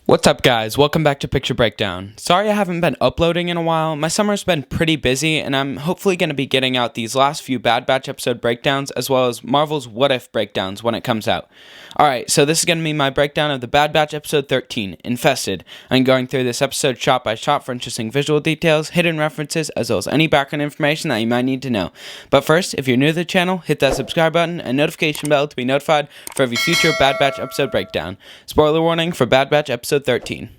What's up, guys? Welcome back to Picture Breakdown. Sorry I haven't been uploading in a while. My summer's been pretty busy, and I'm hopefully going to be getting out these last few Bad Batch episode breakdowns, as well as Marvel's What If breakdowns when it comes out. Alright, so this is going to be my breakdown of the Bad Batch episode 13, Infested. I'm going through this episode shot by shot for interesting visual details, hidden references, as well as any background information that you might need to know. But first, if you're new to the channel, hit that subscribe button and notification bell to be notified for every future Bad Batch episode breakdown. Spoiler warning for Bad Batch episode 13.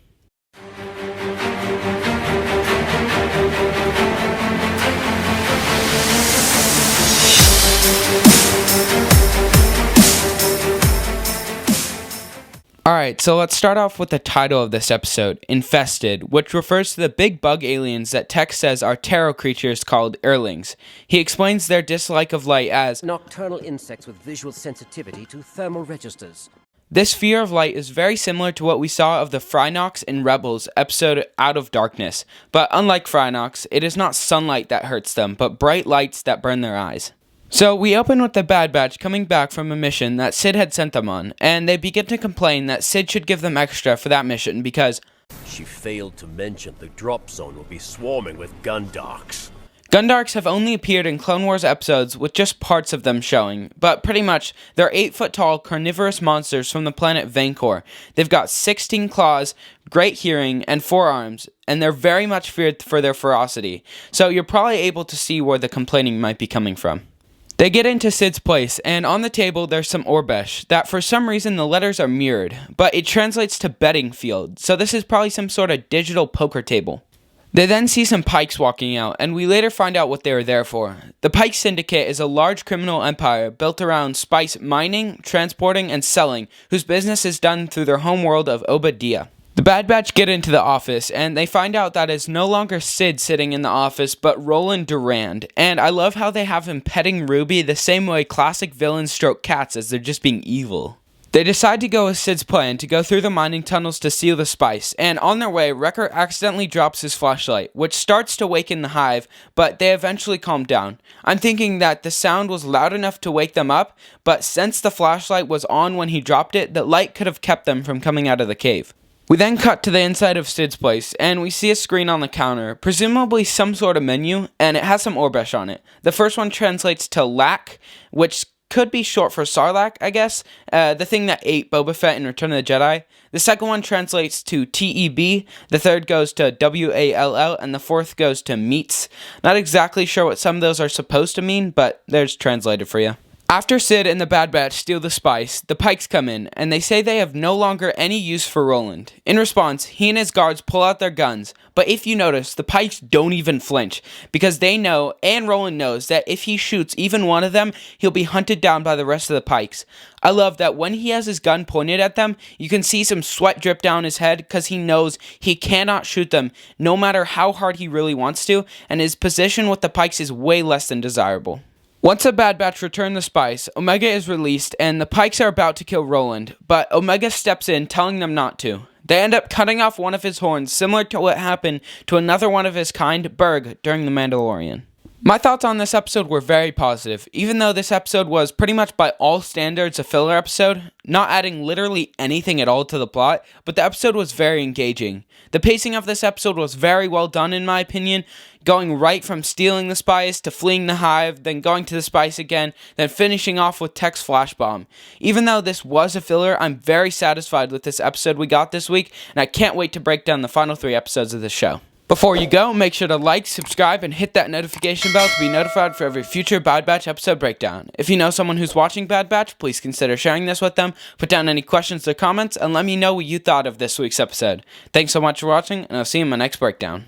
Alright, so let's start off with the title of this episode, Infested, which refers to the big bug aliens that Tex says are terror creatures called Earlings. He explains their dislike of light as nocturnal insects with visual sensitivity to thermal registers. This fear of light is very similar to what we saw of the Phrynox in Rebels episode Out of Darkness, but unlike Phrynox, it is not sunlight that hurts them, but bright lights that burn their eyes. So we open with the Bad Batch coming back from a mission that Sid had sent them on, and they begin to complain that Sid should give them extra for that mission because she failed to mention the drop zone will be swarming with Gundarks. Gundarks have only appeared in Clone Wars episodes with just parts of them showing, but pretty much they're 8-foot-tall carnivorous monsters from the planet Vancor. They've got 16 claws, great hearing, and 4 arms, and they're very much feared for their ferocity, so you're probably able to see where the complaining might be coming from. They get into Sid's place, and on the table there's some Orbesh, that for some reason the letters are mirrored, but it translates to betting field, so this is probably some sort of digital poker table. They then see some Pikes walking out, and we later find out what they are there for. The Pike Syndicate is a large criminal empire built around spice mining, transporting, and selling, whose business is done through their homeworld of Obadiah. The Bad Batch get into the office, and they find out that it's no longer Sid sitting in the office, but Roland Durand, and I love how they have him petting Ruby the same way classic villains stroke cats as they're just being evil. They decide to go with Sid's plan to go through the mining tunnels to steal the spice, and on their way, Wrecker accidentally drops his flashlight, which starts to waken the hive, but they eventually calm down. I'm thinking that the sound was loud enough to wake them up, but since the flashlight was on when he dropped it, the light could have kept them from coming out of the cave. We then cut to the inside of Sid's place, and we see a screen on the counter, presumably some sort of menu, and it has some Orbesh on it. The first one translates to Lack, which could be short for Sarlacc, I guess, the thing that ate Boba Fett in Return of the Jedi. The second one translates to TEB, the third goes to WALL, and the fourth goes to Meats. Not exactly sure what some of those are supposed to mean, but there's translated for you. After Sid and the Bad Batch steal the spice, the Pikes come in, and they say they have no longer any use for Roland. In response, he and his guards pull out their guns, but if you notice, the Pikes don't even flinch, because they know, and Roland knows, that if he shoots even one of them, he'll be hunted down by the rest of the Pikes. I love that when he has his gun pointed at them, you can see some sweat drip down his head, because he knows he cannot shoot them, no matter how hard he really wants to, and his position with the Pikes is way less than desirable. Once the Bad Batch return the spice, Omega is released, and the Pikes are about to kill Roland, but Omega steps in, telling them not to. They end up cutting off one of his horns, similar to what happened to another one of his kind, Berg, during The Mandalorian. My thoughts on this episode were very positive, even though this episode was pretty much by all standards a filler episode, not adding literally anything at all to the plot, but the episode was very engaging. The pacing of this episode was very well done in my opinion, going right from stealing the spice to fleeing the hive, then going to the spice again, then finishing off with Tech's flash bomb. Even though this was a filler, I'm very satisfied with this episode we got this week, and I can't wait to break down the final 3 episodes of the show. Before you go, make sure to like, subscribe, and hit that notification bell to be notified for every future Bad Batch episode breakdown. If you know someone who's watching Bad Batch, please consider sharing this with them, put down any questions or comments, and let me know what you thought of this week's episode. Thanks so much for watching, and I'll see you in my next breakdown.